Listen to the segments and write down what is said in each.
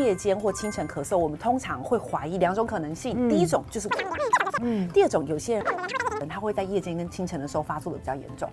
夜间或清晨咳嗽，我们通常会怀疑2种可能性。第一种就是，第二种有些人他会在夜间跟清晨的时候发作的比较严重。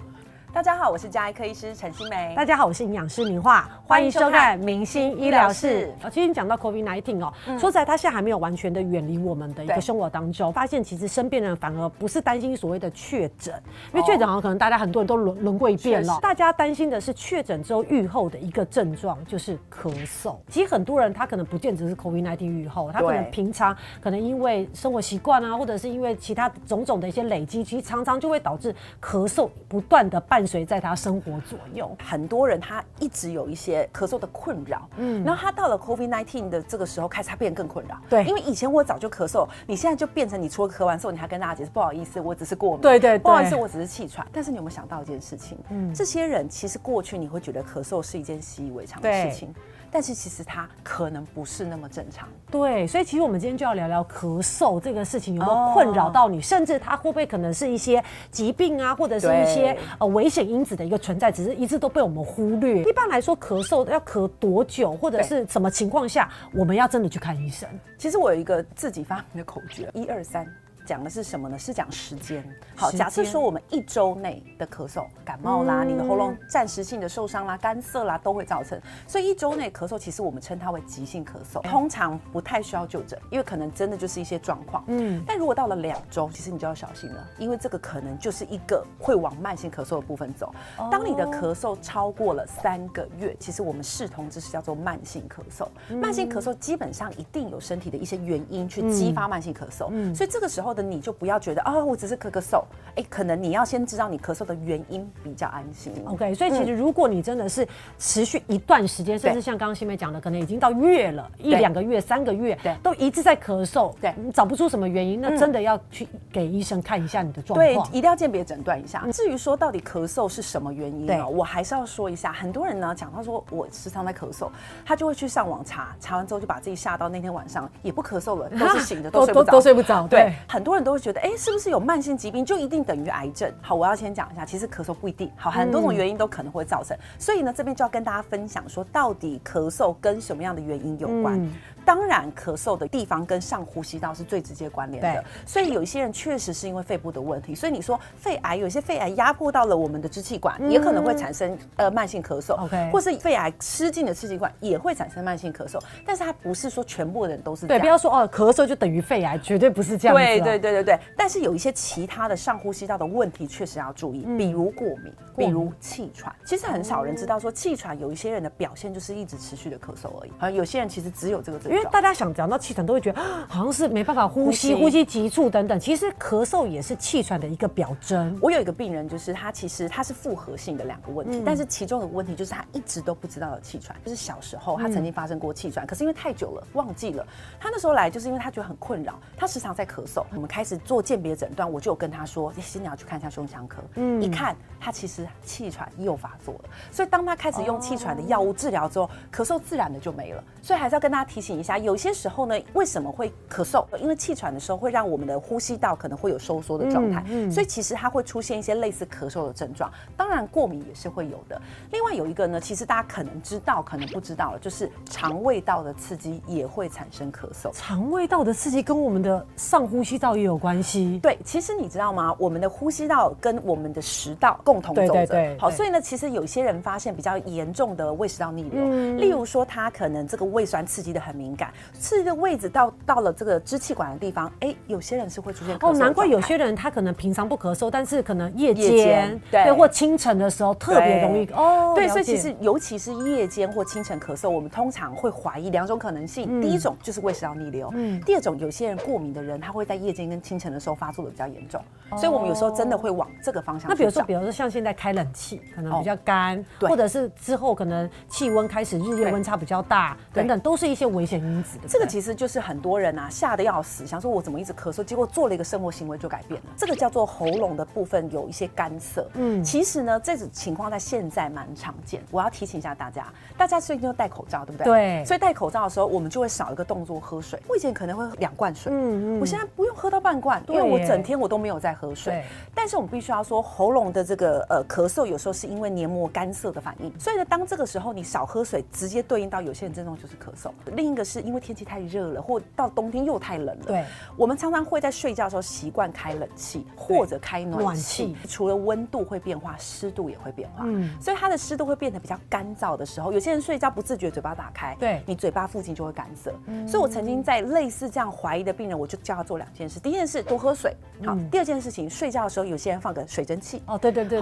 大家好，我是家医科医师陈欣湄。大家好，我是营养师明樺，欢迎收看《明星医疗室》。其实你讲到 COVID-19 说实在，它现在还没有完全的远离我们的一个生活当中。发现其实身边人反而不是担心所谓的确诊，因为确诊好像可能大家很多人都轮过一遍了。大家担心的是确诊之后愈后的一个症状，就是咳嗽。其实很多人他可能不见只是 COVID-19 愈后，他可能平常可能因为生活习惯啊，或者是因为其他种种的一些累积，其实常常就会导致咳嗽不断的伴随在他生活左右。很多人他一直有一些咳嗽的困扰，然后他到了 COVID-19 的这个时候开始他变得更困扰。对，因为以前我早就咳嗽，你现在就变成你除了咳完之后，你还跟大家解释不好意思，我只是过敏。对，不好意思，我只是气喘。但是你有没有想到一件事情？这些人其实过去你会觉得咳嗽是一件习以为常的事情。但是其实它可能不是那么正常。对，所以其实我们今天就要聊聊咳嗽这个事情有没有困扰到你，甚至它会不会可能是一些疾病啊，或者是一些危险因子的一个存在，只是一直都被我们忽略。一般来说，咳嗽要咳多久，或者是什么情况下，我们要真的去看医生？其实我有一个自己发明的口诀，1、2、3。讲的是什么呢？是讲时间。好，假设说我们1周内的咳嗽、感冒啦，你的喉咙暂时性的受伤啦、干涩啦，都会造成。所以1周内咳嗽，其实我们称它为急性咳嗽，通常不太需要就诊，因为可能真的就是一些状况。但如果到了2周，其实你就要小心了，因为这个可能就是一个会往慢性咳嗽的部分走。当你的咳嗽超过了3个月，其实我们视同这是叫做慢性咳嗽。慢性咳嗽基本上一定有身体的一些原因去激发慢性咳嗽，所以这个时候的你就不要觉得我只是咳嗽，可能你要先知道你咳嗽的原因比较安心。OK， 所以其实如果你真的是持续一段时间，甚至像刚刚欣湄讲的，可能已经到月了，1、2个月、3个月，都一直在咳嗽，你找不出什么原因，那真的要去给医生看一下你的状况。对，一定要鉴别诊断一下。至于说到底咳嗽是什么原因呢？我还是要说一下，很多人呢讲到说我时常在咳嗽，他就会去上网查完之后就把自己吓到那天晚上也不咳嗽了，都是醒的，都睡不着。对，很多人都会觉得是不是有慢性疾病就一定等于癌症？好，我要先讲一下，其实咳嗽不一定。好，很多种原因都可能会造成，所以呢，这边就要跟大家分享说，到底咳嗽跟什么样的原因有关。当然，咳嗽的地方跟上呼吸道是最直接关联的，所以有一些人确实是因为肺部的问题，所以你说肺癌，有些肺癌压迫到了我们的支气管，也可能会产生慢性咳嗽，或是肺癌吃进的支气管也会产生慢性咳嗽，但是它不是说全部的人都是这样。对，不要说咳嗽就等于肺癌，绝对不是这样子。对，但是有一些其他的上呼吸道的问题确实要注意，比如过敏，比如气喘。其实很少人知道说气喘有一些人的表现就是一直持续的咳嗽而已，好，有些人其实只有这个症状。因为大家想讲到气喘都会觉得好像是没办法呼吸急促等等，其实咳嗽也是气喘的一个表征。我有一个病人，就是他其实他是复合性的2个问题，但是其中的问题就是他一直都不知道有气喘，就是小时候他曾经发生过气喘，可是因为太久了忘记了。他那时候来就是因为他觉得很困扰，他时常在咳嗽。我们开始做鉴别诊断，我就有跟他说，现在要去看一下胸腔科。一看他其实气喘又发作了，所以当他开始用气喘的药物治疗之后，咳嗽自然的就没了。所以还是要跟大家提醒一下，有些时候呢，为什么会咳嗽？因为气喘的时候会让我们的呼吸道可能会有收缩的状态，所以其实它会出现一些类似咳嗽的症状。当然过敏也是会有的。另外有一个呢，其实大家可能知道，可能不知道，就是肠胃道的刺激也会产生咳嗽。肠胃道的刺激跟我们的上呼吸道也有关系。对，其实你知道吗？我们的呼吸道跟我们的食道共同走着。好，所以呢，其实有些人发现比较严重的胃食道逆流，例如说他可能这个胃酸刺激的很敏感，刺激的位置到了这个支气管的地方，有些人是会出现咳嗽。难怪有些人他可能平常不咳嗽，但是可能夜间对或清晨的时候特别容易对，所以其实尤其是夜间或清晨咳嗽，我们通常会怀疑2种可能性。第一种就是胃食道逆流，第二种有些人过敏的人，他会在夜间跟清晨的时候发作的比较严重，所以我们有时候真的会往这个方向去找。那比如说像现在开冷气，可能比较干，或者是之后可能气温开始日夜温差比较大等等，都是一些危险因子。这个其实就是很多人吓得要死，想说我怎么一直咳嗽，结果做了一个生活行为就改变了。这个叫做喉咙的部分有一些干涩。其实呢，这种情况在现在蛮常见。我要提醒一下大家，大家最近都戴口罩，对不对？对。所以戴口罩的时候，我们就会少一个动作喝水。我以前可能会2罐水，我现在不用喝喝到半罐，因为我整天我都没有在喝水。但是我们必须要说，喉咙的这个咳嗽有时候是因为黏膜干涩的反应，所以呢，当这个时候你少喝水，直接对应到有些人症状就是咳嗽。另一个是因为天气太热了，或到冬天又太冷了。对，我们常常会在睡觉的时候习惯开冷气或者开暖气，除了温度会变化，湿度也会变化。所以它的湿度会变得比较干燥的时候，有些人睡觉不自觉嘴巴打开，对，你嘴巴附近就会干涩。所以我曾经在类似这样怀疑的病人，我就教他做2件事。第一件事多喝水，好。第2件事情，睡觉的时候有些人放个水蒸气，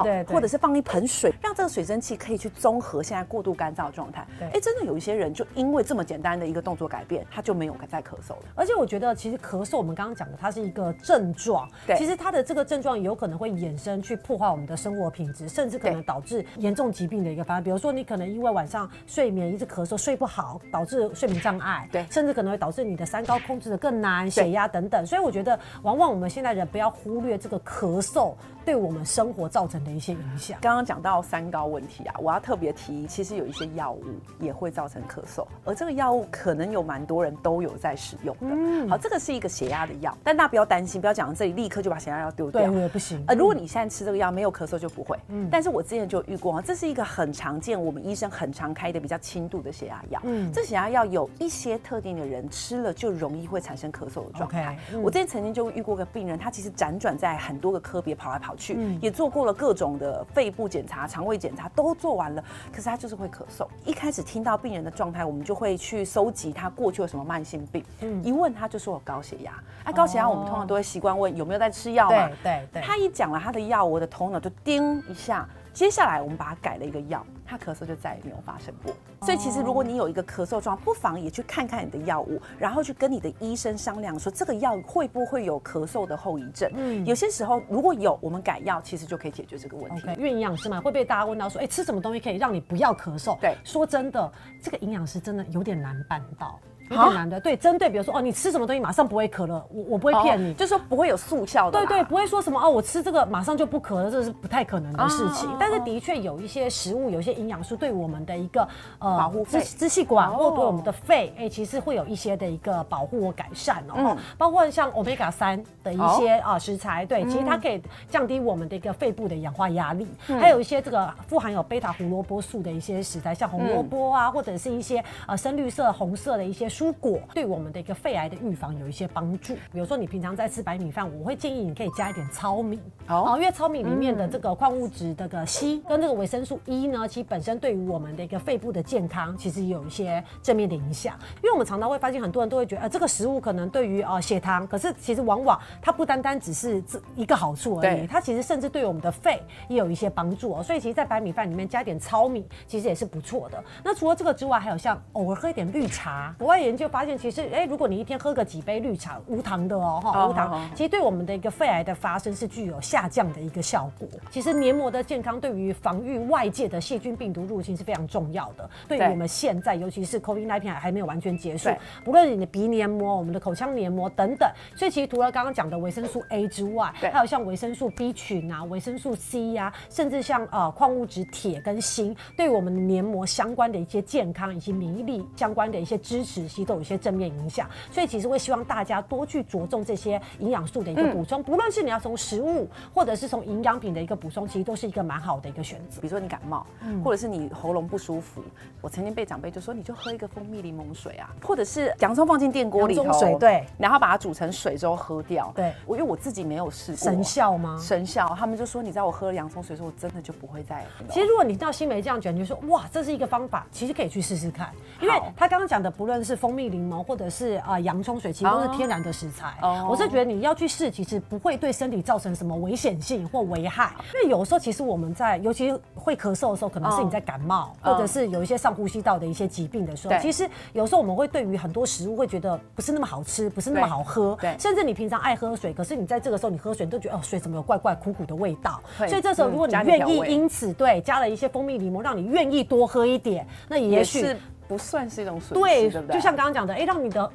对，或者是放一盆水，让这个水蒸气可以去综合现在过度干燥的状态。真的有一些人就因为这么简单的一个动作改变，他就没有再咳嗽了。而且我觉得其实咳嗽，我们刚刚讲的它是一个症状，其实它的这个症状有可能会衍生去破坏我们的生活品质，甚至可能导致严重疾病的一个发展。比如说你可能因为晚上睡眠一直咳嗽睡不好，导致睡眠障碍，甚至可能会导致你的三高控制的更难，血压等等。所以我觉得往往我们现在人不要忽略这个咳嗽对我们生活造成的一些影响。刚刚讲到三高问题啊，我要特别提，其实有一些药物也会造成咳嗽，而这个药物可能有蛮多人都有在使用的。好，这个是一个血压的药，但大家不要担心，不要讲到这里立刻就把血压药丢掉。对，不行。如果你现在吃这个药没有咳嗽就不会。但是我之前就遇过，这是一个很常见，我们医生很常开的比较轻度的血压药。这血压药有一些特定的人吃了就容易会产生咳嗽的状态。我之前曾经就遇过个病人，他其实辗转在很多个科别跑来跑去，也做过了各种的肺部检查、肠胃检查都做完了，可是他就是会咳嗽。一开始听到病人的状态，我们就会去搜集他过去有什么慢性病。一问他就说有高血压。高血压我们通常都会习惯问有没有在吃药嘛。对。他一讲了他的药，我的头脑就叮一下。接下来我们把它改了一个药，他咳嗽就再也没有发生过。所以其实如果你有一个咳嗽状，不妨也去看看你的药物，然后去跟你的医生商量说这个药会不会有咳嗽的后遗症。有些时候如果有，我们改药其实就可以解决这个问题。因为营养师嘛会被大家问到说，吃什么东西可以让你不要咳嗽？对，说真的，这个营养师真的有点难办到。有点难的，对，针对比如说你吃什么东西马上不会咳了，我不会骗你，就是说不会有速效的，对，不会说什么我吃这个马上就不咳了，这是不太可能的事情。但是的确有一些食物，有一些营养素对我们的一个保护支气管或对我们的肺，其实会有一些的一个保护或改善哦。包括像 Omega-3 的一些食材，对，其实它可以降低我们的一个肺部的氧化压力。还有一些这个富含有贝塔胡萝卜素的一些食材，像红萝卜啊，或者是一些深绿色、红色的一些蔬果，对我们的一个肺癌的预防有一些帮助。比如说你平常在吃白米饭，我会建议你可以加一点糙米，因为糙米里面的这个矿物质这个硒跟这个维生素 E 呢，其实本身对于我们的一个肺部的健康，其实也有一些正面的影响。因为我们常常会发现很多人都会觉得，这个食物可能对于血糖，可是其实往往它不单单只是一个好处而已，它其实甚至对我们的肺也有一些帮助。所以其实，在白米饭里面加一点糙米，其实也是不错的。那除了这个之外，还有像偶尔喝一点绿茶，国外研究发现，其实如果你一天喝个几杯绿茶，无糖的无糖，其实对我们的一个肺癌的发生是具有下降的一个效果。其实黏膜的健康对于防御外界的细菌病毒入侵是非常重要的。对于我们现在，尤其是 COVID-19 还没有完全结束，不论你的鼻黏膜、我们的口腔黏膜等等，所以其实除了刚刚讲的维生素 A 之外，还有像维生素 B 群啊、维生素 C 啊，甚至像矿物质铁跟锌，对于我们的黏膜相关的一些健康以及免疫力相关的一些支持，其实都有一些正面影响。所以其实会希望大家多去着重这些营养素的一个补充，不论是你要从食物或者是从营养品的一个补充，其实都是一个蛮好的一个选择。比如说你感冒，或者是你喉咙不舒服，我曾经被长辈就说，你就喝一个蜂蜜柠檬水啊，或者是洋葱放进电锅里头，水对，然后把它煮成水之后喝掉。对，因为我自己没有试过神效吗？神效，他们就说，你知道我喝了洋葱水之后，我真的就不会再。其实如果你到新梅这样讲，你就说哇，这是一个方法，其实可以去试试看。因为他刚刚讲的，不论是蜂蜜柠檬或者是洋葱水，其实都是天然的食材。我是觉得你要去试，其实不会对身体造成什么危险性或危害。因为有时候其实我们在，尤其会咳嗽的时候，可能是你在感冒，或者是有一些上呼吸道的一些疾病的时候，其实有时候我们会对于很多食物会觉得不是那么好吃，不是那么好喝，甚至你平常爱喝水，可是你在这个时候你喝水，你都觉得水怎么有怪怪苦苦的味道。所以这时候如果你愿意因此加了一些蜂蜜柠檬，让你愿意多喝一点，那也许不算是一种损失，对，对不对？就像刚刚讲的，让你的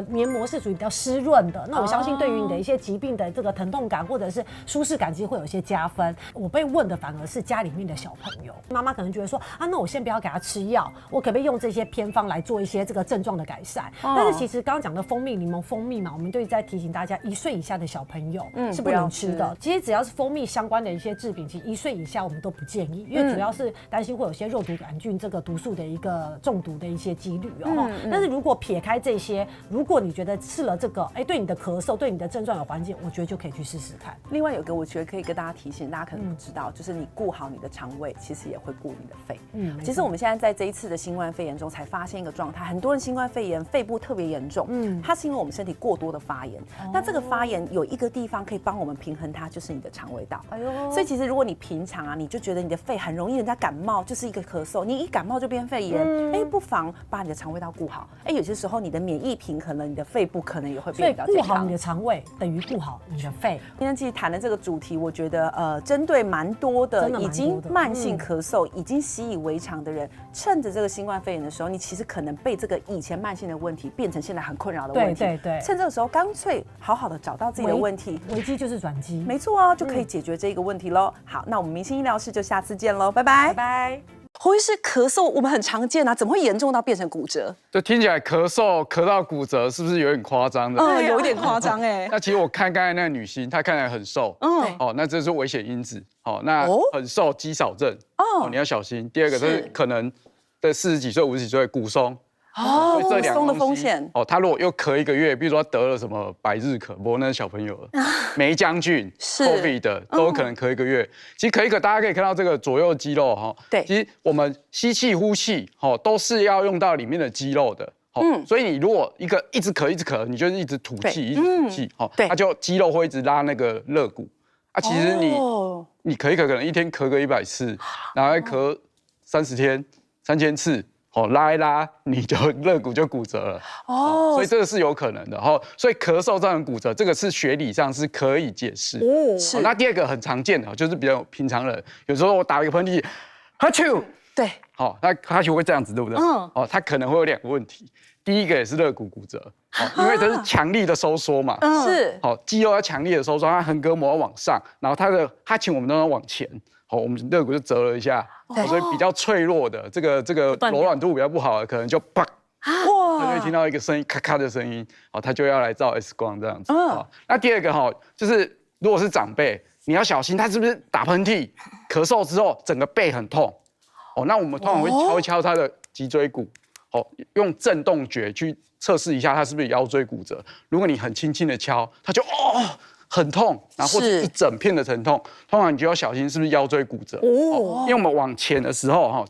黏膜是属于比较湿润的，那我相信对于你的一些疾病的这个疼痛感或者是舒适感，其实会有一些加分。我被问的反而是家里面的小朋友，妈妈可能觉得说啊，那我先不要给他吃药，我可不可以用这些偏方来做一些这个症状的改善？但是其实刚刚讲的蜂蜜、柠檬、蜂蜜嘛，我们就一直在提醒大家，1岁以下的小朋友是不能吃的。其实只要是蜂蜜相关的一些制品，其实1岁以下我们都不建议，因为主要是担心会有些肉毒杆菌这个毒素的一个中毒的一些几率哦。但是如果撇开这些，如果你觉得吃了这个，对你的咳嗽、对你的症状有缓解，我觉得就可以去试试看。另外有个我觉得可以跟大家提醒，大家可能不知道，就是你顾好你的肠胃，其实也会顾你的肺。其实我们现在在这一次的新冠肺炎中才发现一个状态，很多人新冠肺炎肺部特别严重，它是因为我们身体过多的发炎。那这个发炎有一个地方可以帮我们平衡它，就是你的肠胃道。所以其实如果你平常啊，你就觉得你的肺很容易人家感冒，就是一个咳嗽，你一感冒就变肺炎，不妨把你的肠胃道顾好。有些时候你的免疫平衡了，你的肺部可能也会变得比较健康。所以顾好你的肠胃等于顾好你的肺。今天其实谈的这个主题，我觉得针对蛮多的已经慢性咳嗽、已经习以为常的人，趁着这个新冠肺炎的时候，你其实可能被这个以前慢性的问题变成现在很困扰的问题。对，趁这个时候干脆好好的找到自己的问题，危机就是转机，没错啊，就可以解决这个问题喽。好，那我们明星医疗室就下次见喽，拜拜，拜拜。侯医师，咳嗽我们很常见啊，怎么会严重到变成骨折？就听起来咳嗽咳到骨折，是不是有点夸张的？有一点夸张哎。那其实我看刚才那个女星，她看起来很瘦，那这是危险因子，那很瘦肌少症，你要小心。第二个是可能在40几岁、50几岁骨松。骨松的风险。他如果又咳1个月，比如说他得了什么百日咳，不过那是小朋友了，梅将军、COVID 的都有可能咳1个月。其实咳一咳，大家可以看到这个左右肌肉对，其实我们吸气、呼气都是要用到里面的肌肉的。所以你如果一直咳，你就是一直吐气，一直吐气，它就肌肉会一直拉那个肋骨。其实你咳一咳，可能一天咳个100次，然后咳30天、3000次。拉一拉，你就肋骨就骨折了。所以这个是有可能的。所以咳嗽造成骨折，这个是学理上是可以解释。那第二个很常见的，就是比较平常人，有时候我打一个喷嚏，哈啾，对，那哈啾会这样子，对不对？它可能会有2个问题。第一个也是肋骨骨折，因为这是强力的收缩嘛。是。肌肉要强力的收缩，它横膈膜要往上，然后它的哈啾我们都要往前。我们肋骨就折了一下，所以比较脆弱的，这个柔软度比较不好的，可能就啪，他就会听到一个声音，咔咔的声音，他就要来照 X 光这样子。那第二个就是如果是长辈，你要小心他是不是打喷嚏、咳嗽之后整个背很痛。那我们通常会敲一敲他的脊椎骨，用震动觉去测试一下他是不是腰椎骨折。如果你很轻轻的敲，他就很痛，然后或者一整片的疼痛，通常你就要小心是不是腰椎骨折。因为我们往前的时候，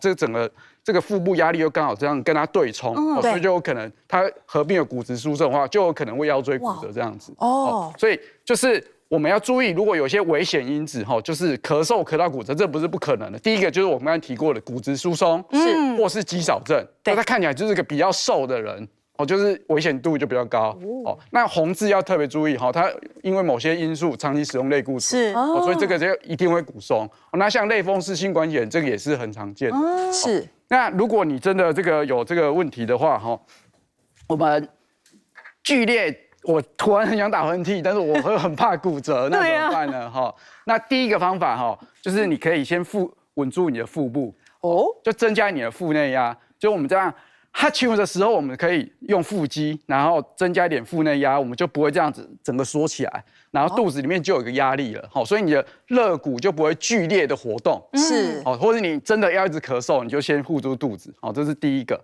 这个腹部压力又刚好这样跟它对冲，所以就有可能它合并有骨质疏松的话，就有可能会腰椎骨折这样子。所以就是我们要注意，如果有些危险因子，就是咳嗽咳到骨折，这不是不可能的。第一个就是我们刚才提过的骨质疏松，或是肌少症，他看起来就是个比较瘦的人。就是危险度就比较高。那红字要特别注意，它因为某些因素长期使用类固醇，所以这个就一定会骨松。那像类风湿性关节炎，这个也是很常见。是。那如果你真的有这个问题的话，我们剧烈，我突然很想打喷嚏，但是我会很怕骨折，那怎么办呢？那第一个方法就是你可以先稳住你的腹部，就增加你的腹内压，就我们这样。哈啾的时候，我们可以用腹肌，然后增加一点腹内压，我们就不会这样子整个缩起来，然后肚子里面就有一个压力了，所以你的肋骨就不会剧烈的活动，是，或者你真的要一直咳嗽，你就先护住肚子，这是第一个，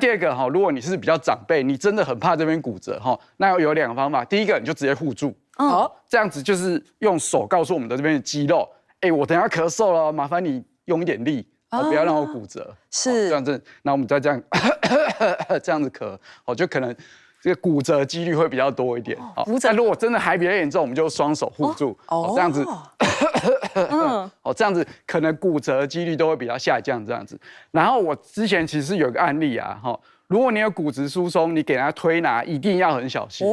第二个如果你是比较长辈，你真的很怕这边骨折，那有2个方法，第一个你就直接护住，这样子就是用手告诉我们的这边的肌肉，我等一下咳嗽了，麻烦你用一点力。不要让我骨折，是这样子。那我们再这样这样子咳，就可能这个骨折几率会比较多一点。但如果真的还比较严重，我们就双手护住，这样子，这样子可能骨折几率都会比较下降。这样子。然后我之前其实有个案例啊，如果你有骨质疏松，你给他推拿一定要很小心。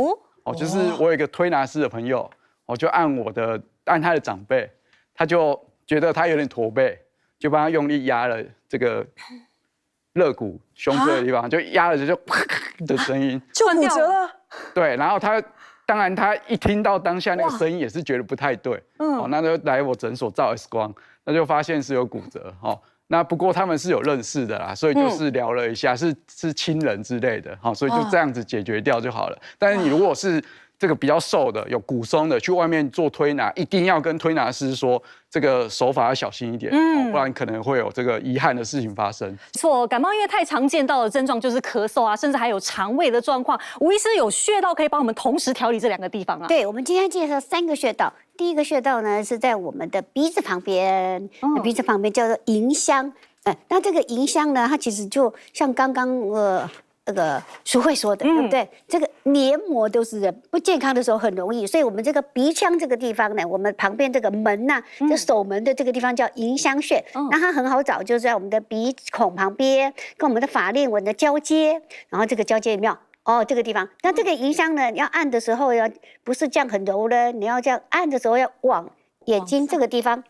就是我有一个推拿师的朋友，我就按他的长辈，他就觉得他有点驼背。就帮他用力压了这个肋骨胸椎的地方，就压了就啪的声音，就骨折了。对，然后当然他一听到当下那个声音也是觉得不太对，那就来我诊所照 X 光，那就发现是有骨折，那不过他们是有认识的啦，所以就是聊了一下，是亲人之类的，所以就这样子解决掉就好了。但是你如果是这个比较瘦的、有骨松的，去外面做推拿，一定要跟推拿师说这个手法要小心一点，不然可能会有这个遗憾的事情发生。错，感冒因为太常见到的症状就是咳嗽啊，甚至还有肠胃的状况。吴医师有穴道可以帮我们同时调理这2个地方啊？对，我们今天介绍3个穴道。第一个穴道呢是在我们的鼻子旁边，鼻子旁边叫做迎香。那这个迎香呢，它其实就像刚刚那个淑慧说的，对不对？这个黏膜都是不健康的时候很容易，所以我们这个鼻腔这个地方呢，我们旁边这个门呐，这守门的这个地方叫迎香穴。那它很好找，就是在我们的鼻孔旁边，跟我们的法令纹的交接，然后这个交接有没有？这个地方。那这个迎香呢，要按的时候不是这样很柔的，你要这样按的时候要往眼睛这个地方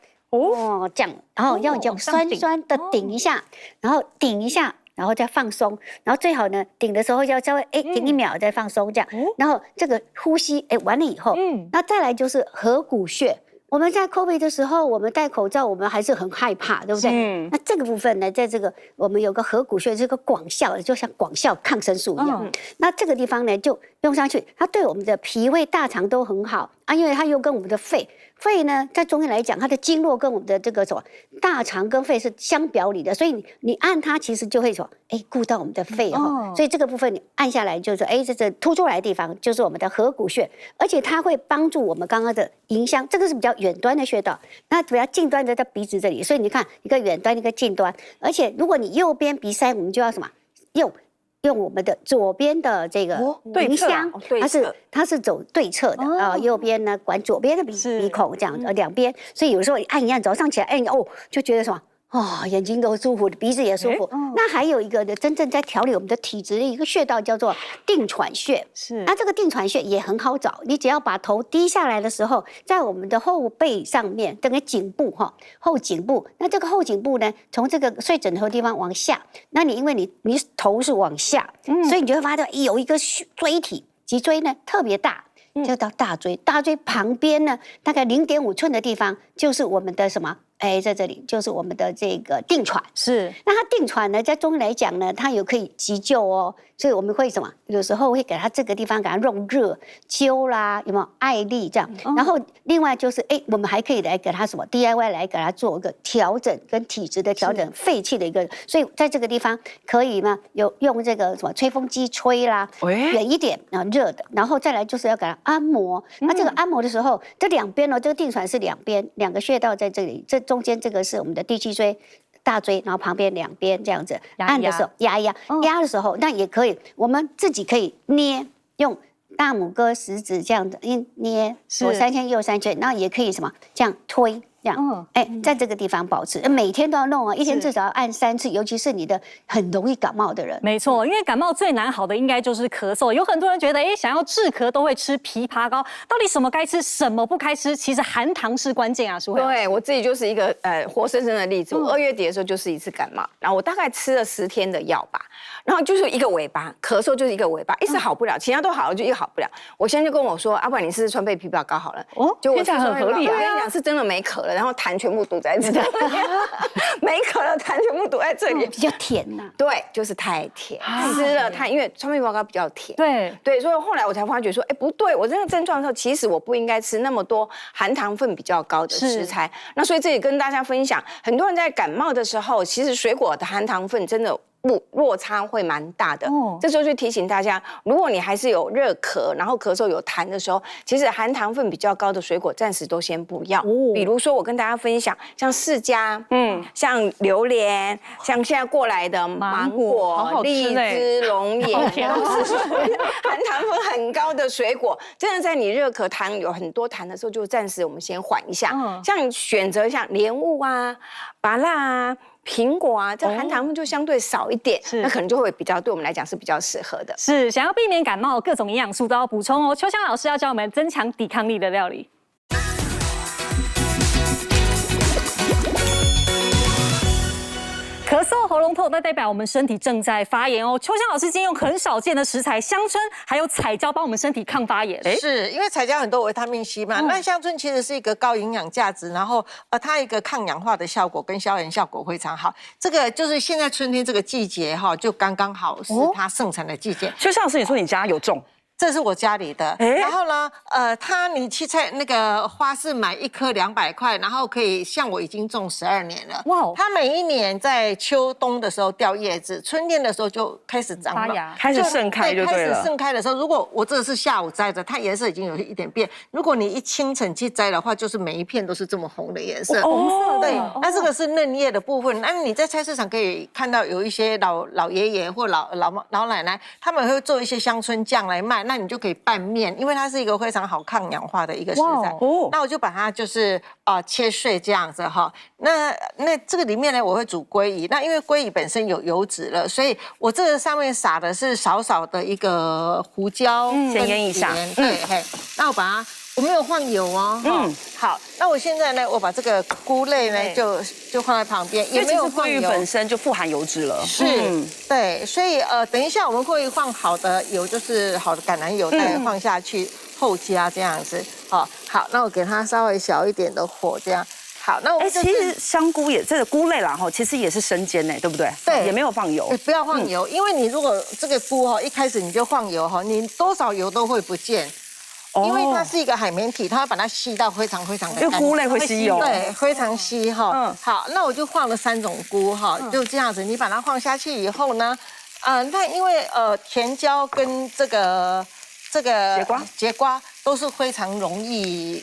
这样，然后要这样酸酸的顶一下，然后顶一下。然后再放松，然后最好呢，顶的时候要稍微顶1秒再放松这样，然后这个呼吸完了以后，那再来就是合谷穴。我们在 COVID 的时候，我们戴口罩，我们还是很害怕，对不对？那这个部分呢，在这个我们有个合谷穴，这个广效，就像广效抗生素一样。那这个地方呢，就用上去，它对我们的脾胃、大肠都很好啊，因为它又跟我们的肺呢，在中医来讲，它的经络跟我们的这个什么大肠跟肺是相表里的，所以你按它，其实就会说，顾到我们的肺所以这个部分你按下来，就是这凸出来的地方就是我们的合谷穴，而且它会帮助我们刚刚的迎香，这个是比较远端的穴道，那比较近端的在鼻子这里，所以你看一个远端一个近端，而且如果你右边鼻塞，我们就要什么用我们的左边的这个迎香，它是走对侧的右边呢管左边的鼻孔这样两边，所以有时候按一按早上起来就觉得什么眼睛都舒服，鼻子也舒服。那还有一个呢，真正在调理我们的体质的一个穴道叫做定喘穴。那这个定喘穴也很好找，你只要把头低下来的时候，在我们的后背上面，整个颈部后颈部。那这个后颈部呢，从这个睡枕头的地方往下，那因为你头是往下，所以你就会发现有一个椎体，脊椎呢特别大。就到大椎，大椎旁边呢，大概0.5寸的地方，就是我们的什么？在这里就是我们的这个定喘。那它定喘呢，在中医来讲呢，它有可以急救所以我们会什么？有时候会给它这个地方给它用热灸啦，有没有艾粒这样？然后另外就是我们还可以来给它什么 DIY 来给它做一个调整跟体质的调整，肺气的一个。所以在这个地方可以吗？有用这个什么吹风机吹啦，远一点热的，然后再来就是要给它按摩。那这个按摩的时候，这2边这个定喘是2边2个穴道在这里，这中间这个是我们的第7椎。大椎，然后旁边2边这样子按的时候压一压，压的时候那也可以，我们自己可以捏，用大拇哥食指这样子捏，左3圈右3圈，然后也可以什么这样推。这样，在这个地方保持，每天都要弄一天至少要按3次，尤其是你的很容易感冒的人。没错，因为感冒最难好的应该就是咳嗽。有很多人觉得，想要治咳都会吃枇杷膏，到底什么该吃，什么不该吃？其实含糖是关键啊，淑慧。对我自己就是一个活生生的例子。我2月底的时候就是一次感冒，然后我大概吃了10天的药吧，然后就是一个尾巴，咳嗽就是一个尾巴，一直好不了，其他都好了，就一个好不了。我现在就跟我说，不然你试试川贝枇杷膏好了。就我听起来很合理啊。我跟你讲，是真的没咳了。然后痰全部堵在这里，没咳了，痰全部堵在这里，比较甜呐。对，就是太甜，吃了它，因为川贝枇杷膏比较甜。对，所以后来我才发觉说，不对，我这个症状的时候，其实我不应该吃那么多含糖分比较高的食材。那所以这里跟大家分享，很多人在感冒的时候，其实水果的含糖分真的落差会蛮大的。这时候就提醒大家，如果你还是有热咳，然后咳嗽有痰的时候，其实含糖分比较高的水果暂时都先不要。比如说我跟大家分享，像释迦，像榴莲，像现在过来的芒果、荔枝、龙眼，都是属于含糖分很高的水果。真的在你热咳痰有很多痰的时候，就暂时我们先缓一下。像选择像莲雾啊、芭乐啊、苹果啊，这含糖分就相对少一点，那可能就会比较对我们来讲是比较适合的。是，想要避免感冒，各种营养素都要补充哦。秋香老师要教我们增强抵抗力的料理。咳嗽喉咙痛，那代表我们身体正在发炎哦。秋香老师今天用很少见的食材香椿还有彩椒帮我们身体抗发炎。是因为彩椒很多维他命 C 嘛，那香椿其实是一个高营养价值，然后它一个抗氧化的效果跟消炎效果非常好。这个就是现在春天这个季节哈，就刚刚好是它盛产的季节。秋香老师，你说你家有种？这是我家里的，然后呢，你去菜那个花市买1颗200块，然后可以像我已经种12年了。哇！它每一年在秋冬的时候掉叶子，春天的时候就开始长发芽，开始盛开就对了。开始盛开的时候，如果我这是下午摘的，它颜色已经有一点变。如果你一清晨去摘的话，就是每一片都是这么红的颜色。红色对，那这个是嫩叶的部分。那你在菜市场可以看到有一些老爷爷或老奶奶，他们会做一些香椿酱来卖，那你就可以拌面，因为它是一个非常好抗氧化的一个食材。那我就把它就是切碎这样子哈。那这个里面呢，我会煮鲑鱼。那因为鲑鱼本身有油脂了，所以我这个上面撒的是少少的一个胡椒，先腌一下。对，那我没有放油哦。好，那我现在呢，我把这个菇类呢就放在旁边，也没有放油。鲑鱼本身就富含油脂了。是，对，所以等一下我们会放好的油，就是好的橄榄油再放下去后加这样子。好，那我给它稍微小一点的火这样。好，那我们其实香菇这个菇类啦哈，其实也是生煎呢，对不对？对，也没有放油。不要放油，因为你如果这个菇哈一开始你就放油哈，你多少油都会不见。因为它是一个海绵体，它会把它吸到非常非常的干净。因为菇类会吸油，对，非常吸哈。好，那我就放了3种菇哈，就这样子，你把它放下去以后呢，那因为甜椒跟这个节瓜都是非常容易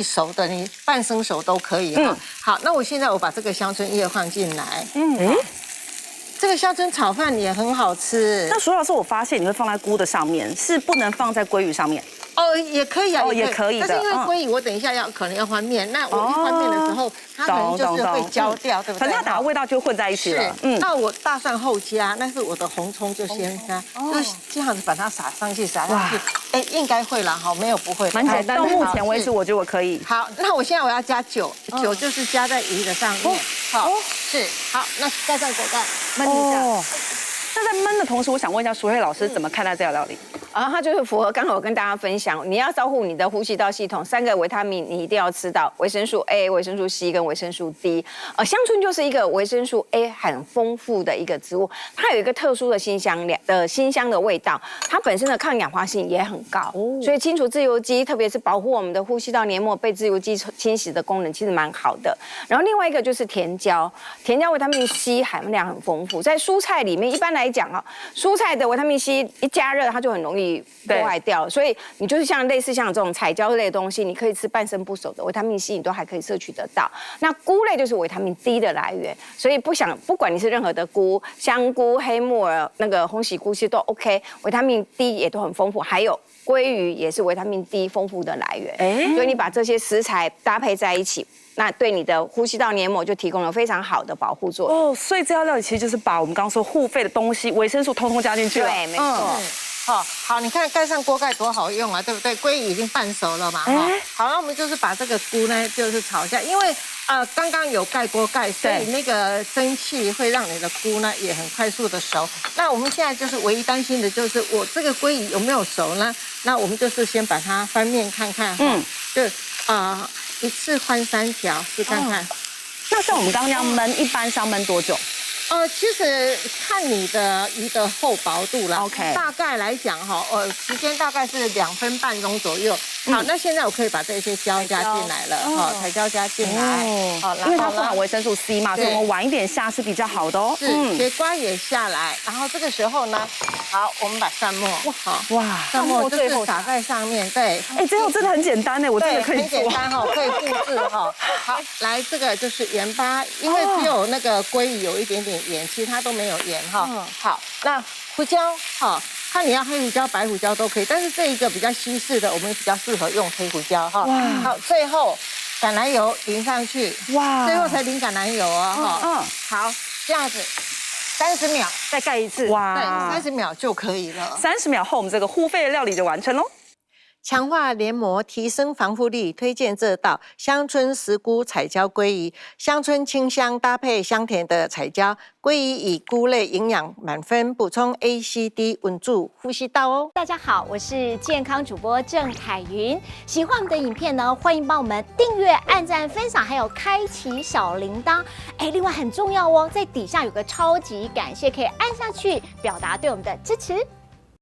熟的，你半生熟都可以哈。好，那我现在把这个香椿叶放进来。这个香椿炒饭也很好吃。那所以老师，我发现你会放在菇的上面，是不能放在鲑鱼上面。也可以啊，也可以的。但是因为鲑鱼，我等一下可能要翻面，那我一翻面的时候，它可能就是会焦掉，对不对？反正它打味道就混在一起了。那我大蒜后加，但是我的红葱就先加，就是这样子把它撒上去。应该会啦，好，没有不会，蛮简单。到目前为止，我觉得我可以。好，那我现在要加酒，酒就是加在鱼的上面。好，好，那盖上锅盖焖一下。那在焖的同时，我想问一下淑慧老师怎么看待这道料理？它就是符合刚好我跟大家分享，你要照顾你的呼吸道系统，3个维他命你一定要吃到，维生素 A、维生素 C 跟维生素 D。香椿就是一个维生素 A 很丰富的一个植物，它有一个特殊的辛香的味道，它本身的抗氧化性也很高，所以清除自由基，特别是保护我们的呼吸道黏膜被自由基侵袭的功能其实蛮好的。然后另外一个就是甜椒，甜椒维他命 C 含量很丰富，在蔬菜里面一般来讲蔬菜的维他命 C 一加热它就很容易破坏掉，所以你就是类似像这种彩椒类的东西，你可以吃半生不熟的维他命 C， 你都还可以摄取得到。那菇类就是维他命 D 的来源，所以不管你是任何的菇，香菇、黑木耳、那个红喜菇，其实都 OK， 维他命 D 也都很丰富，还有鲑鱼也是维他命 D 丰富的来源。所以你把这些食材搭配在一起，那对你的呼吸道黏膜就提供了非常好的保护作用。所以这道料理其实就是把我们刚刚说护肺的东西、维生素通通加进去了。对，没错。好，你看盖上锅盖多好用啊，对不对？鲑鱼已经半熟了嘛。好，那我们就是把这个菇呢，就是炒一下，因为刚刚有盖锅盖，所以那个蒸汽会让你的菇呢也很快速的熟。那我们现在就是唯一担心的就是我这个鲑鱼有没有熟呢？那我们就是先把它翻面看看。就一次翻3条，试看看。那像我们刚刚要焖，一般是要焖多久？其实看你的鱼的厚薄度啦。OK， 大概来讲时间大概是2分半钟左右。好，那现在我可以把这些椒加进来了，彩椒加进来。好，因为它富含维生素 C 嘛，所以我们晚一点下是比较好的哦。节瓜也下来，然后这个时候呢，好，我们把蒜末，蒜末就是撒在上面。对，这道真的很简单呢，我真的可以做。很简单可以复制好，来这个就是盐巴，因为只有那个鲑鱼有一点点盐，其他都没有盐好，那胡椒看你要黑胡椒、白胡椒都可以，但是这一个比较西式的，我们比较适合用黑胡椒好，最后橄榄油淋上去，最后才淋橄榄油好，这样子30秒再盖一次，对，30秒就可以了。30秒后，我们这个护肺的料理就完成喽。强化黏膜，提升防护力，推荐这道香椿石菇彩椒鲑鱼。香椿清香搭配香甜的彩椒，鲑鱼以菇类营养满分，补充 A、C、D， 稳住呼吸道哦。大家好，我是健康主播郑凯云。喜欢我们的影片呢，欢迎帮我们订阅、按赞、分享，还有开启小铃铛。另外很重要哦，在底下有个超级感谢，可以按下去表达对我们的支持。